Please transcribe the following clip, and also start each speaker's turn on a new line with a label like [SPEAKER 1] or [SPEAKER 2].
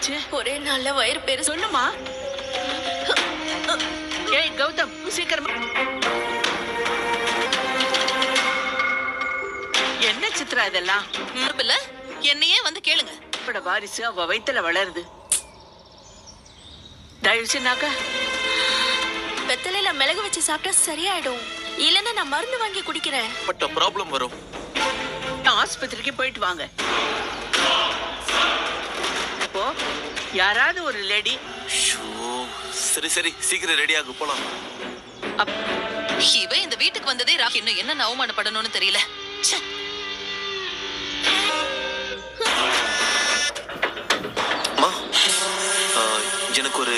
[SPEAKER 1] என்னாச்சு?
[SPEAKER 2] ஒரே நாள்ல வயிறு பெரு
[SPEAKER 1] சொல்லுமா. ஏய் கௌதம், சீக்கிரமா. என்ன சித்ரா இதெல்லாம்?
[SPEAKER 2] இல்ல என்னையே வந்து கேளுங்க.
[SPEAKER 1] வாரிசு அவ வயித்துல வளருது. தயவுசெய்து
[SPEAKER 2] வெத்தலையில மிளகு வச்சு சாப்பிட்டா சரியாயிடும். இல்லன்னா நான் மருந்து வாங்கி குடிக்கிறேன்.
[SPEAKER 3] பட் ப்ராப்ளம் வரும்.
[SPEAKER 1] ஆஸ்பத்திரிக்கு போயிட்டு வாங்க. இப்போ யாராவது ஒரு லேடி.
[SPEAKER 3] சரி சரி, சீக்கிரம் ரெடி ஆகு, போலாம்.
[SPEAKER 2] இவ இந்த வீட்டுக்கு வந்ததே இன்னும் என்ன அவமானப்படணும்னு தெரியல.
[SPEAKER 3] எனக்கு ஒரு